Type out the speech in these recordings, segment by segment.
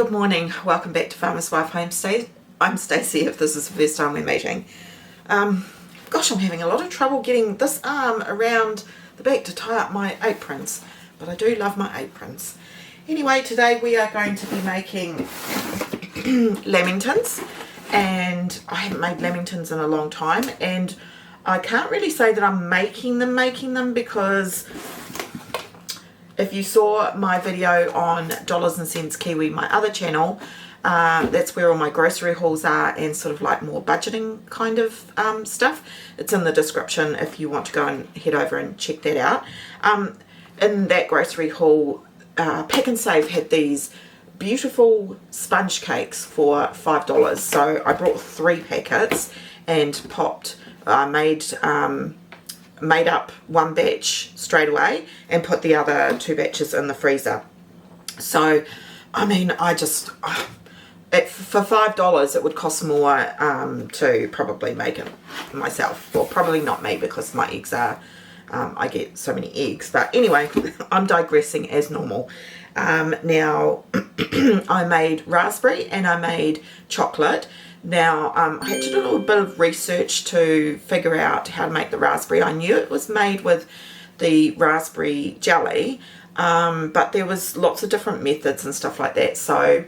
Good morning, welcome back to Farmerswifehomestead. I'm Stacey if this is the first time we're meeting. Gosh, I'm having a lot of trouble getting this arm around the back to tie up my aprons, but I do love my aprons. Anyway, today we are going to be making lamingtons, and I haven't made lamingtons in a long time, and I can't really say that I'm making them because if you saw my video on Dollars and Cents Kiwi, my other channel, that's where all my grocery hauls are and sort of like more budgeting kind of stuff. It's in the description if you want to go and head over and check that out. In that grocery haul, Pack and Save had these beautiful sponge cakes for $5. So I brought 3 packets and made up one batch straight away and put the other 2 batches in the freezer. So I mean, I just for $5 it would cost more to probably make it myself. Well, probably not me because my eggs are I get so many eggs, but anyway, I'm digressing as normal. Now I made raspberry and I made chocolate. Now, I had to do a little bit of research to figure out how to make the raspberry. I knew it was made with the raspberry jelly, but there was lots of different methods and stuff like that. So,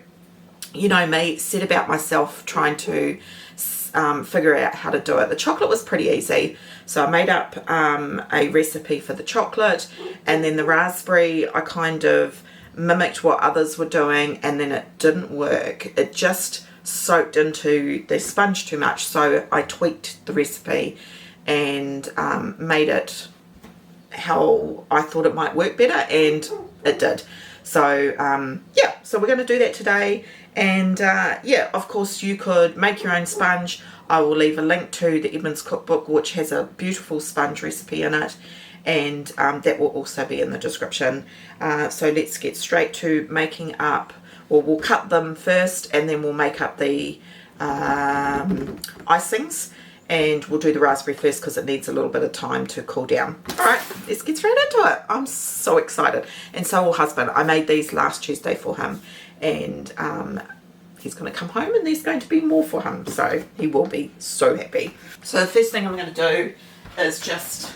you know me, set about myself trying to figure out how to do it. The chocolate was pretty easy. So I made up a recipe for the chocolate, and then the raspberry, I kind of mimicked what others were doing, and then it didn't work. It just soaked into the sponge too much, so I tweaked the recipe and made it how I thought it might work better, and it did. So yeah, so we're going to do that today. And yeah, of course you could make your own sponge. I will leave a link to the Edmonds cookbook, which has a beautiful sponge recipe in it, and that will also be in the description. So let's get straight to making up. Well, we'll cut them first and then we'll make up the icings, and we'll do the raspberry first because it needs a little bit of time to cool down. Alright, let's get straight into it. I'm so excited, and so will husband. I made these last Tuesday for him, and he's going to come home and there's going to be more for him, so he will be so happy. So the first thing I'm going to do is just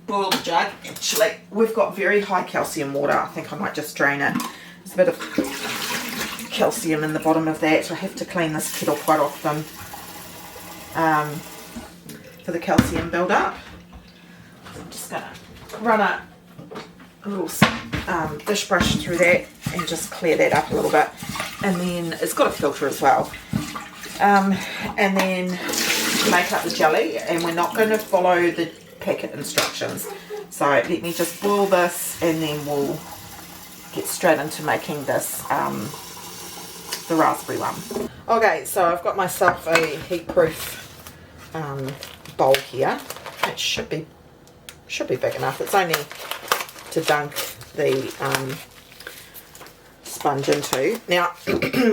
boil the jug. Actually, we've got very high calcium water. I think I might just drain it. There's a bit of calcium in the bottom of that. I have to clean this kettle quite often for the calcium build-up. I'm just going to run a little dish brush through that and just clear that up a little bit. And then it's got a filter as well. And then make up the jelly, and we're not going to follow the packet instructions. So let me just boil this and then we'll get straight into making this, the raspberry one. Okay, so I've got myself a heat-proof bowl here. It should be big enough. It's only to dunk the sponge into. Now,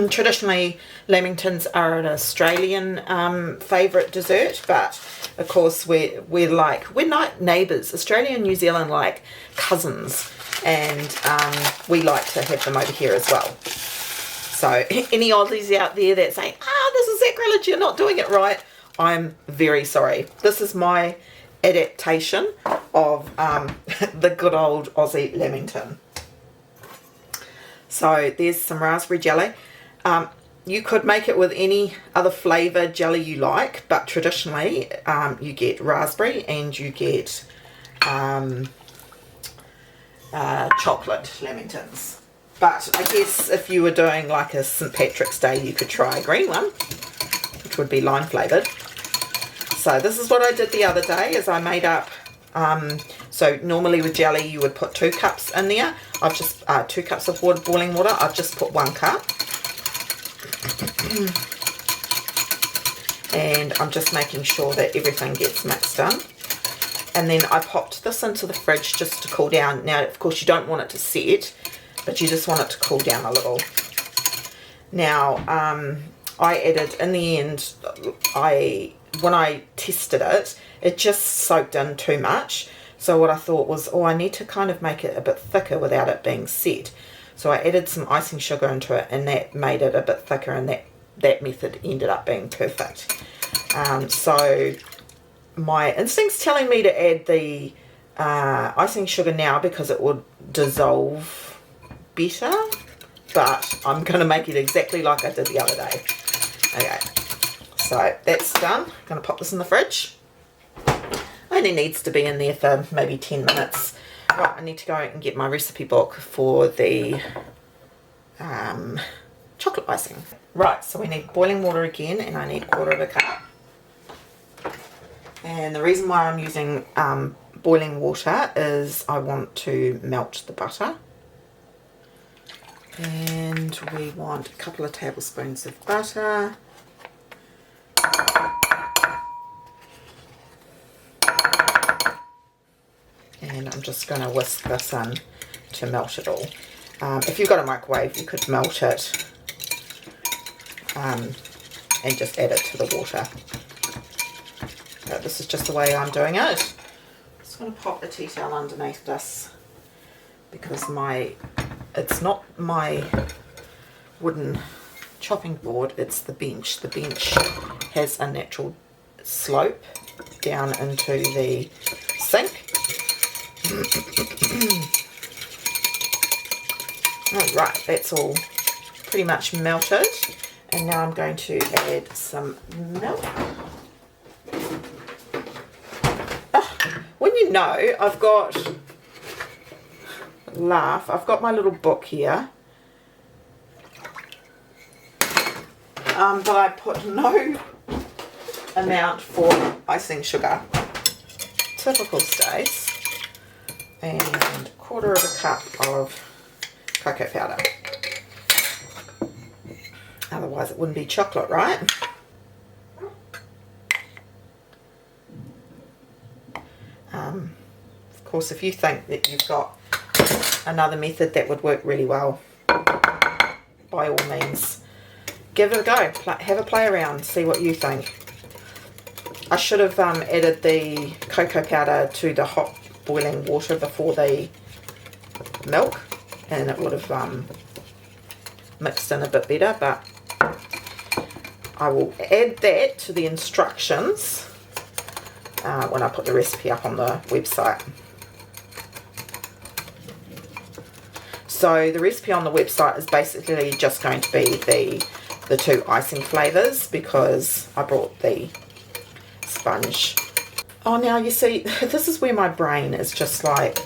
traditionally, lamingtons are an Australian favourite dessert, but of course we're not neighbours. Australia and New Zealand like cousins, and we like to have them over here as well. So any Aussies out there that say, this is sacrilege, you're not doing it right, I'm very sorry. This is my adaptation of the good old Aussie Lamington. So there's some raspberry jelly. You could make it with any other flavour jelly you like, but traditionally you get raspberry and you get chocolate lamingtons. But I guess if you were doing like a St. Patrick's Day, you could try a green one, which would be lime flavoured. So this is what I did the other day, is I made up, so normally with jelly you would put 2 cups in there. I've just, 2 cups of boiling water, I've just put 1 cup. And I'm just making sure that everything gets mixed in. And then I popped this into the fridge just to cool down. Now, of course, you don't want it to set, but you just want it to cool down a little. Now, I added, in the end, when I tested it, it just soaked in too much. So what I thought was, I need to kind of make it a bit thicker without it being set. So I added some icing sugar into it, and that made it a bit thicker, and that method ended up being perfect. So my instinct's telling me to add the icing sugar now because it would dissolve better, but I'm going to make it exactly like I did the other day. Okay, so that's done. I'm going to pop this in the fridge. Only needs to be in there for maybe 10 minutes. Right, I need to go and get my recipe book for the chocolate icing. Right, so we need boiling water again, and I need 1/4 cup. And the reason why I'm using boiling water is I want to melt the butter. And we want a couple of tablespoons of butter. And I'm just going to whisk this in to melt it all. If you've got a microwave, you could melt it and just add it to the water. But this is just the way I'm doing it. I'm just going to pop the tea towel underneath this because it's not my wooden chopping board, it's the bench. The bench has a natural slope down into the sink. Alright, that's all pretty much melted, and now I'm going to add some milk. When you know, I've got my little book here, but I put no amount for icing sugar. Typical Stacey. And 1/4 cup of cocoa powder. Otherwise it wouldn't be chocolate, right? Of course, if you think that you've got another method that would work really well, by all means, give it a go. Have a play around, see what you think. I should have added the cocoa powder to the hot boiling water before the milk, and it would have mixed in a bit better, but I will add that to the instructions when I put the recipe up on the website. So the recipe on the website is basically just going to be the 2 icing flavours because I brought the sponge. Oh, now you see, this is where my brain is just like,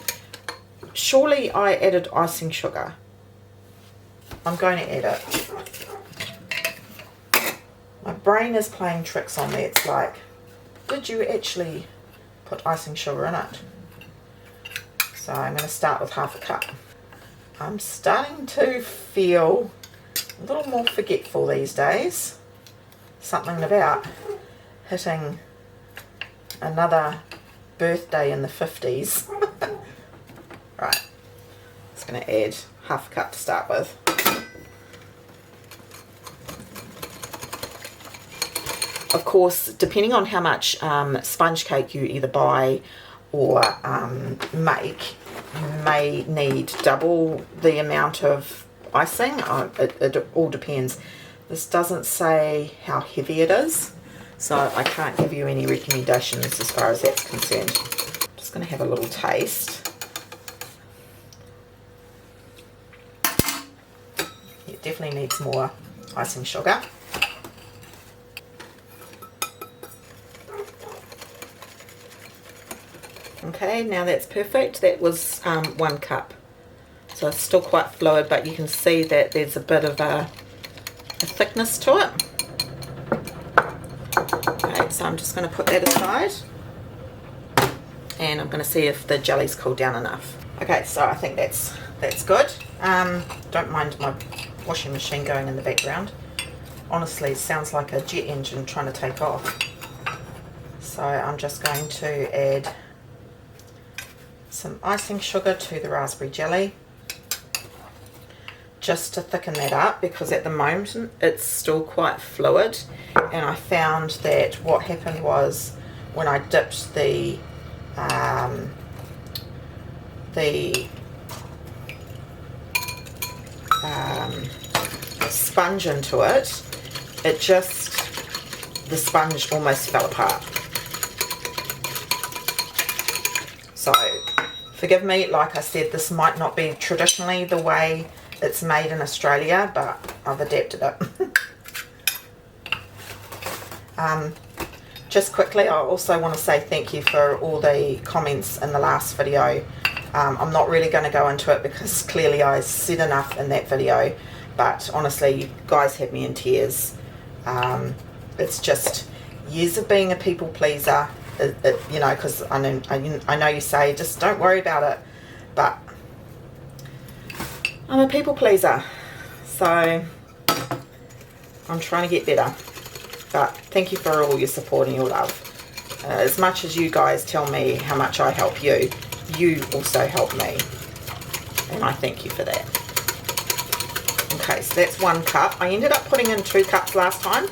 surely I added icing sugar. I'm going to add it. My brain is playing tricks on me. It's like, did you actually put icing sugar in it? So I'm going to start with 1/2 cup. I'm starting to feel a little more forgetful these days. Something about hitting another birthday in the 50s. Right, just going to add 1/2 cup to start with. Of course, depending on how much sponge cake you either buy or make, you may need double the amount of icing. It all depends. This doesn't say how heavy it is, so I can't give you any recommendations as far as that's concerned. I'm just going to have a little taste. It definitely needs more icing sugar. Okay, now that's perfect. That was 1 cup. So it's still quite fluid, but you can see that there's a bit of a thickness to it. Okay, so I'm just going to put that aside. And I'm going to see if the jelly's cooled down enough. Okay, so I think that's good. Don't mind my washing machine going in the background. Honestly, it sounds like a jet engine trying to take off. So I'm just going to add some icing sugar to the raspberry jelly, just to thicken that up, because at the moment it's still quite fluid, and I found that what happened was when I dipped the sponge into it, the sponge almost fell apart. So forgive me, like I said, this might not be traditionally the way it's made in Australia, but I've adapted it. Just quickly, I also want to say thank you for all the comments in the last video. I'm not really going to go into it because clearly I said enough in that video, but honestly, you guys had me in tears. It's just years of being a people pleaser, you know, because I know you say just don't worry about it, but I'm a people pleaser, so I'm trying to get better. But thank you for all your support and your love. As much as you guys tell me how much I help you, you also help me, and I thank you for that. Okay, so that's 1 cup. I ended up putting in 2 cups last time.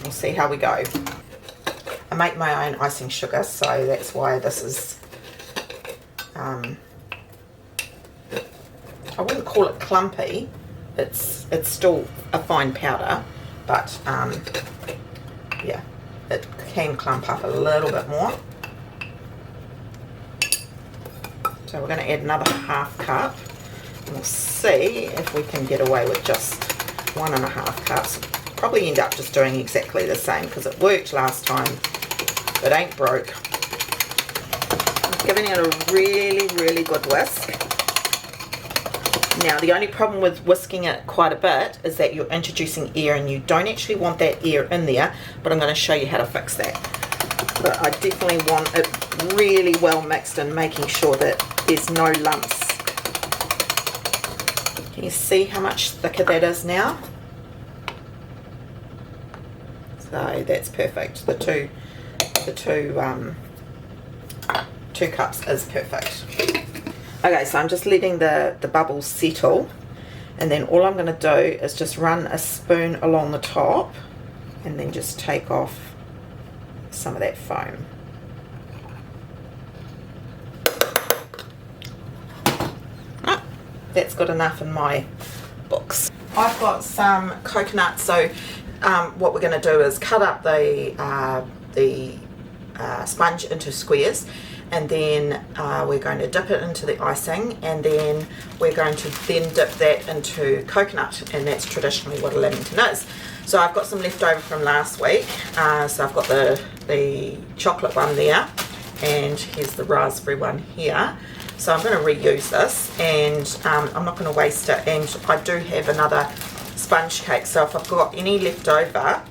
We'll see how we go. I make my own icing sugar, so that's why this is, I wouldn't call it clumpy. It's still a fine powder, but yeah, it can clump up a little bit more. So we're going to add another 1/2 cup, and we'll see if we can get away with just 1.5 cups. Probably end up just doing exactly the same because it worked last time. It ain't broke. I'm giving it a really good whisk. Now the only problem with whisking it quite a bit is that you're introducing air, and you don't actually want that air in there, but I'm going to show you how to fix that. But I definitely want it really well mixed and making sure that there's no lumps. Can you see how much thicker that is now? So that's perfect. The two cups is perfect. Okay, so I'm just letting the bubbles settle, and then all I'm going to do is just run a spoon along the top and then just take off some of that foam. Ah, that's good enough in my books. I've got some coconut, so what we're going to do is cut up the sponge into squares, and then we're going to dip it into the icing, and then we're going to then dip that into coconut, and that's traditionally what a lamington is. So I've got some left over from last week, so I've got the chocolate one there, and here's the raspberry one here. So I'm going to reuse this, and I'm not going to waste it, and I do have another sponge cake, so if I've got any left over,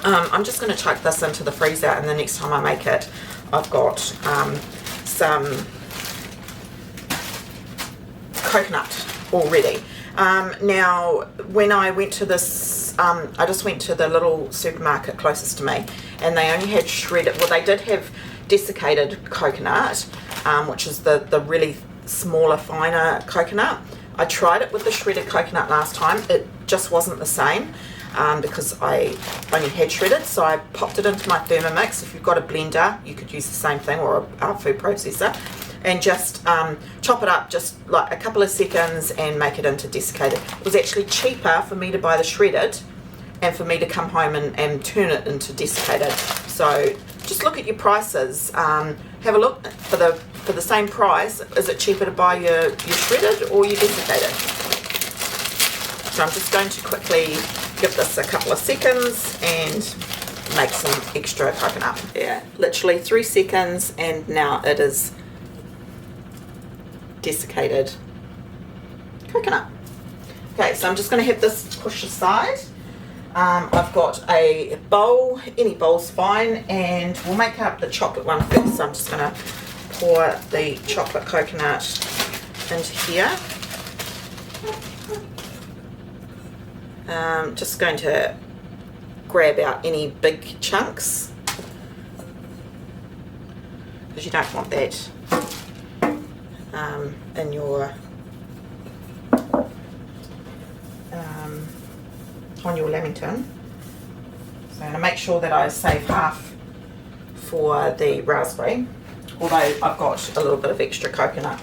I'm just going to chuck this into the freezer, and the next time I make it, I've got some coconut already. Now, when I went to this, I just went to the little supermarket closest to me, and they only had shredded, well, they did have desiccated coconut, which is the really smaller, finer coconut. I tried it with the shredded coconut last time. It just wasn't the same. Because I only had shredded, so I popped it into my Thermomix. If you've got a blender, you could use the same thing, or a food processor, and just chop it up just like a couple of seconds and make it into desiccated. It was actually cheaper for me to buy the shredded and for me to come home and turn it into desiccated. So just look at your prices. Have a look for the same price. Is it cheaper to buy your shredded or your desiccated? So I'm just going to quickly give this a couple of seconds and make some extra coconut. Yeah, literally 3 seconds, and now it is desiccated coconut. Okay, so I'm just going to have this pushed aside. I've got a bowl, any bowl's fine, and we'll make up the chocolate one first. So I'm just going to pour the chocolate coconut into here. Just going to grab out any big chunks, because you don't want that in your on your lamington. So I'm going to make sure that I save half for the raspberry, although I've got a little bit of extra coconut.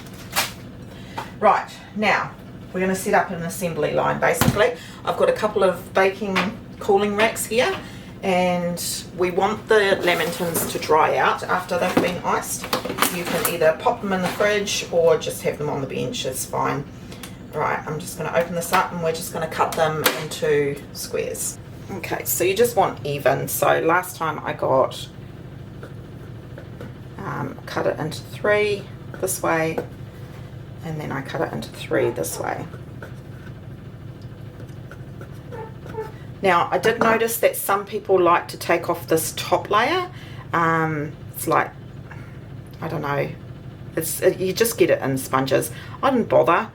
Right, now we're going to set up an assembly line basically. I've got a couple of baking cooling racks here, and we want the lamingtons to dry out after they've been iced. You can either pop them in the fridge or just have them on the bench, is fine. Right, I'm just going to open this up and we're just going to cut them into squares. Okay, so you just want even. So last time I got cut it into 3 this way, and then I cut it into 3 this way. Now I did notice that some people like to take off this top layer. It's like, I don't know, you just get it in sponges. I didn't bother.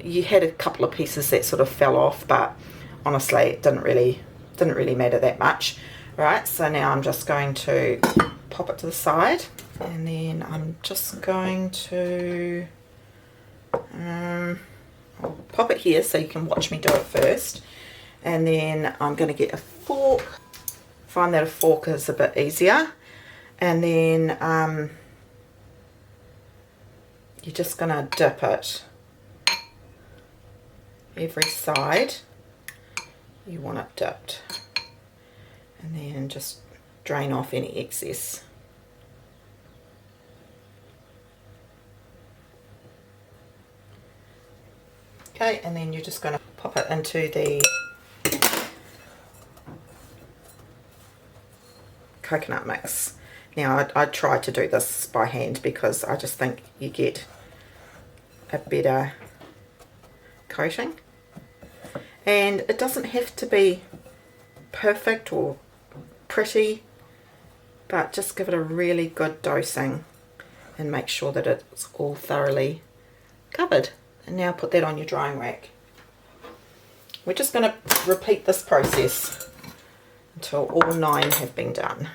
You had a couple of pieces that sort of fell off, but honestly it didn't really matter that much. Right, so now I'm just going to pop it to the side, and then I'm just going to I'll pop it here so you can watch me do it first, and then I'm going to get a fork. Find that a fork is a bit easier, and then you're just going to dip it every side. You want it dipped, and then just drain off any excess. Okay, and then you're just going to pop it into the coconut mix. Now I try to do this by hand because I just think you get a better coating, and it doesn't have to be perfect or pretty, but just give it a really good dosing and make sure that it's all thoroughly covered. And now put that on your drying rack. We're just going to repeat this process until all 9 have been done.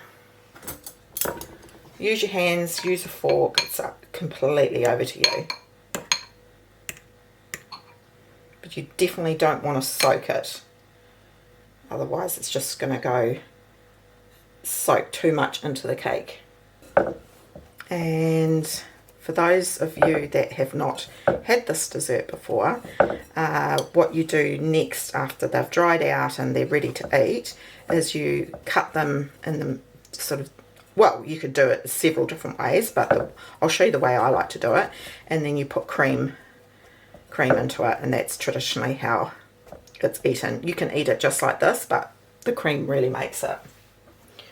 Use your hands, use a fork, it's completely over to you. But you definitely don't want to soak it, otherwise it's just going to go soak too much into the cake. And for those of you that have not had this dessert before, what you do next after they've dried out and they're ready to eat is you cut them in the sort of, well, you could do it several different ways, but I'll show you the way I like to do it. And then you put cream into it, and that's traditionally how it's eaten. You can eat it just like this, but the cream really makes it.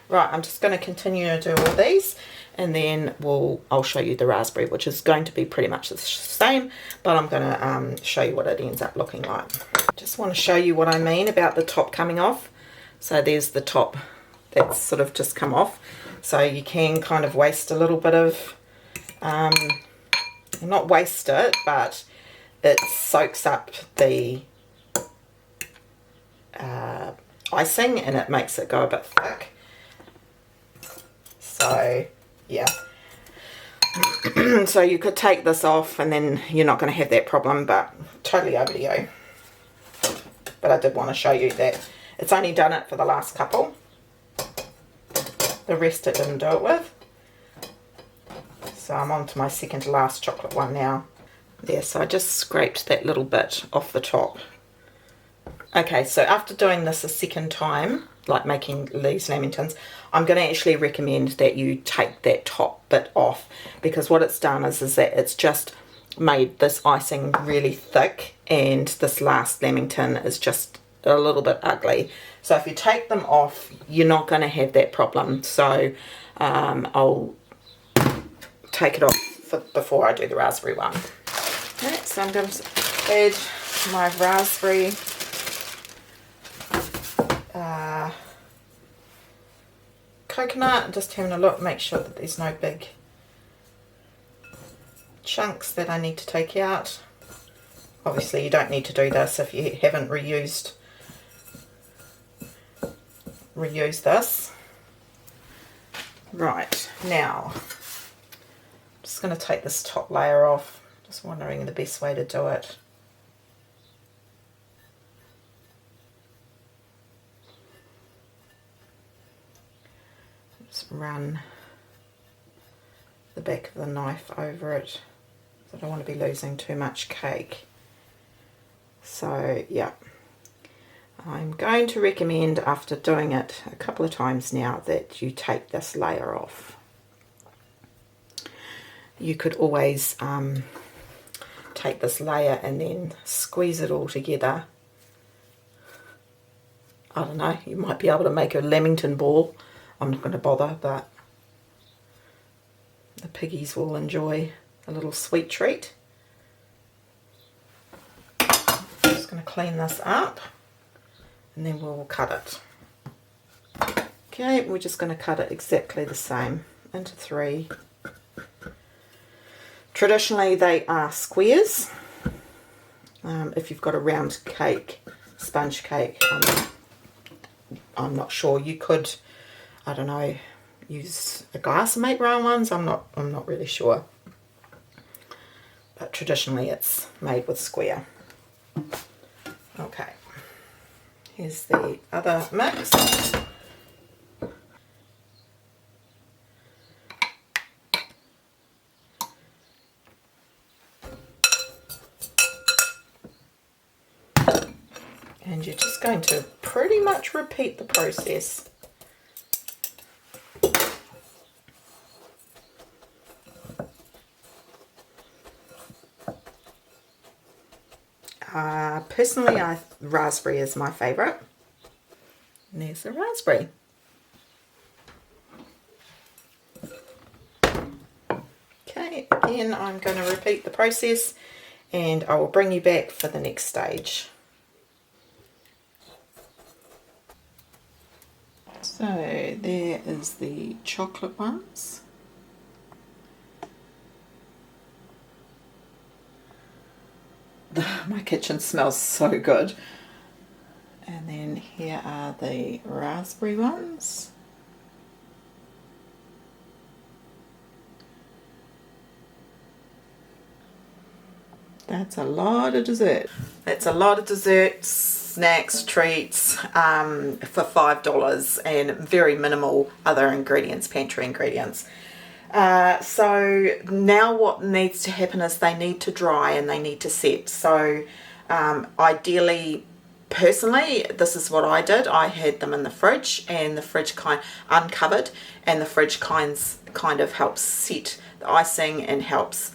Right, I'm just going to continue to do all these, and then I'll show you the raspberry, which is going to be pretty much the same, but I'm going to show you what it ends up looking like. Just want to show you what I mean about the top coming off. So there's the top that's sort of just come off. So you can kind of waste a little bit of, not waste it, but it soaks up the icing and it makes it go a bit thick. So yeah, so you could take this off and then you're not going to have that problem, but totally over to you. But I did want to show you that it's only done it for the last couple. The rest it didn't do it with. So I'm on to my second to last chocolate one now. There, so I just scraped that little bit off the top. Okay, so after doing this a second time, like making these lamingtons, I'm going to actually recommend that you take that top bit off, because what it's done is that it's just made this icing really thick, and this last lamington is just a little bit ugly. So if you take them off, you're not going to have that problem. So I'll take it off before I do the raspberry one. Okay, so I'm going to add my raspberry coconut, just having a look, make sure that there's no big chunks that I need to take out. Obviously you don't need to do this if you haven't reused this. Right, now I'm just going to take this top layer off, just wondering the best way to do it. Just run the back of the knife over it, so I don't want to be losing too much cake. So yeah, I'm going to recommend, after doing it a couple of times now, that you take this layer off. You could always take this layer and then squeeze it all together. I don't know, you might be able to make a lamington ball. I'm not going to bother, but the piggies will enjoy a little sweet treat. I'm just going to clean this up and then we'll cut it. Okay, we're just going to cut it exactly the same into 3. Traditionally they are squares. If you've got a round cake, sponge cake, I'm not sure. You could, I don't know, use a glass and make round ones. I'm not really sure. But traditionally it's made with square. Okay. Here's the other mix. And you're just going to pretty much repeat the process. Personally, raspberry is my favourite. And there's the raspberry. Okay, again, I'm going to repeat the process and I will bring you back for the next stage. So there is the chocolate ones. My kitchen smells so good. And then here are the raspberry ones. That's a lot of dessert. That's a lot of desserts, snacks, treats for $5 and very minimal other ingredients, pantry ingredients. So now what needs to happen is they need to dry and they need to set. So ideally, personally, this is what I did. I had them in the fridge and the fridge uncovered, and the fridge kind of helps set the icing and helps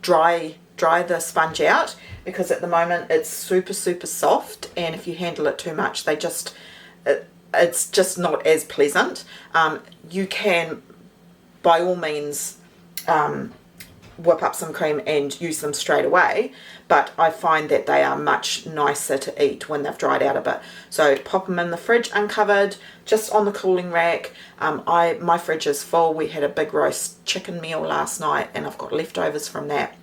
dry the sponge out, because at the moment it's super soft, and if you handle it too much it's just not as pleasant. You can by all means whip up some cream and use them straight away, but I find that they are much nicer to eat when they've dried out a bit. So pop them in the fridge uncovered, just on the cooling rack. My fridge is full. We had a big roast chicken meal last night and I've got leftovers from that.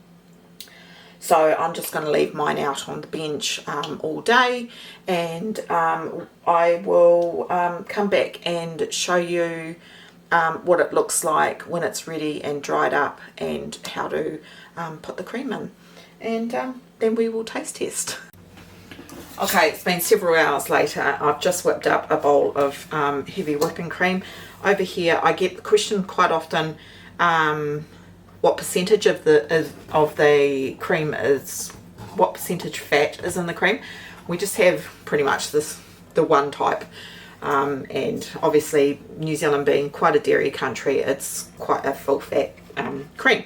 So I'm just going to leave mine out on the bench all day, and I will come back and show you what it looks like when it's ready and dried up, and how to put the cream in, and then we will taste test. Okay, it's been several hours later. I've just whipped up a bowl of heavy whipping cream. Over here I get the question quite often, what percentage of the cream is, what percentage fat is in the cream. We just have pretty much the one type. And obviously New Zealand being quite a dairy country, it's quite a full fat cream.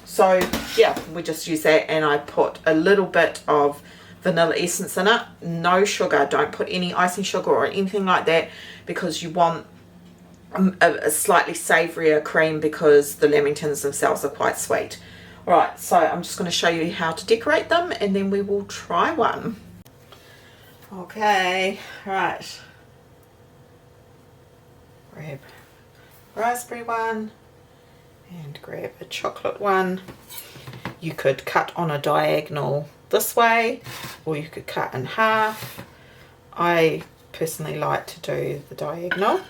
So yeah, we just use that, and I put a little bit of vanilla essence in it. No sugar, don't put any icing sugar or anything like that, because you want a slightly savourier cream, because the lamingtons themselves are quite sweet. Alright, so I'm just going to show you how to decorate them, and then we will try one. Okay, right. Grab a raspberry one and grab a chocolate one. You could cut on a diagonal this way, or you could cut in half. I personally like to do the diagonal.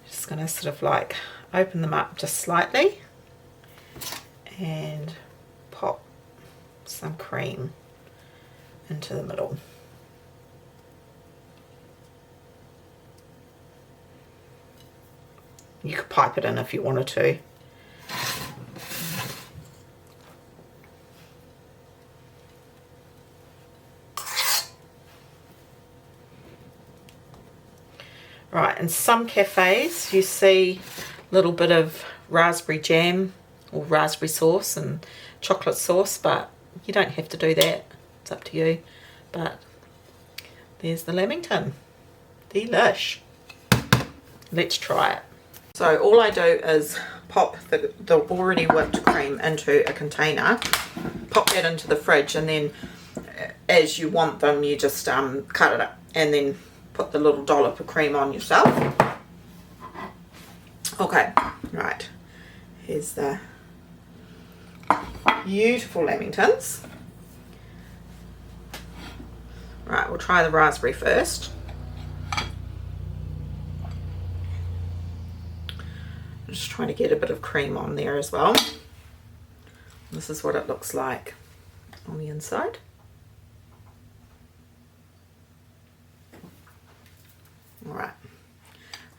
Just going to sort of like open them up just slightly and pop some cream into the middle. You could pipe it in if you wanted to. Right, in some cafes you see a little bit of raspberry jam or raspberry sauce and chocolate sauce, but you don't have to do that. It's up to you. But there's the lamington. Delish. Let's try it. So all I do is pop the already whipped cream into a container, pop that into the fridge, and then as you want them you just cut it up and then put the little dollop of cream on yourself. Okay, right, here's the beautiful lamingtons. Right, we'll try the raspberry first. Just trying to get a bit of cream on there as well. This is what it looks like on the inside. Alright,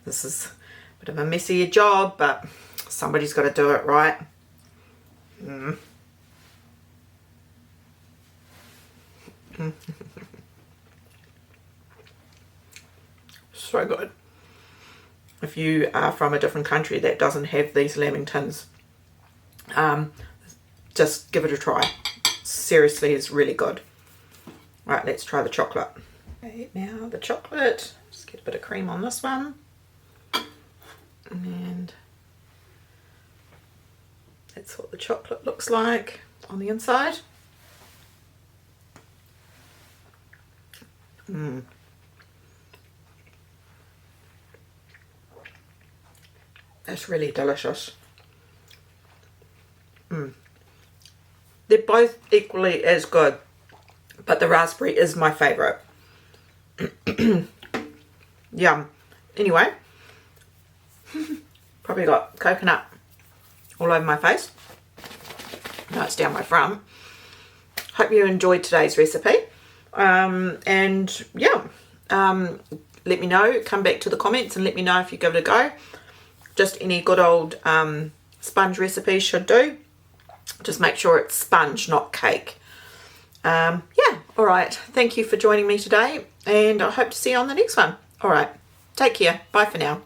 this is a bit of a messier job, but somebody's got to do it right. So good. If you are from a different country that doesn't have these lamingtons, just give it a try. Seriously, it's really good. Right, let's try the chocolate. Okay, now the chocolate. Just get a bit of cream on this one. And that's what the chocolate looks like on the inside. That's really delicious. They're both equally as good, but the raspberry is my favourite. Yum. Anyway, probably got coconut all over my face. No, it's down my front. Hope you enjoyed today's recipe. And yeah, let me know. Come back to the comments and let me know if you give it a go. Just any good old sponge recipe should do. Just make sure it's sponge, not cake. Yeah, alright. Thank you for joining me today, and I hope to see you on the next one. Alright, take care. Bye for now.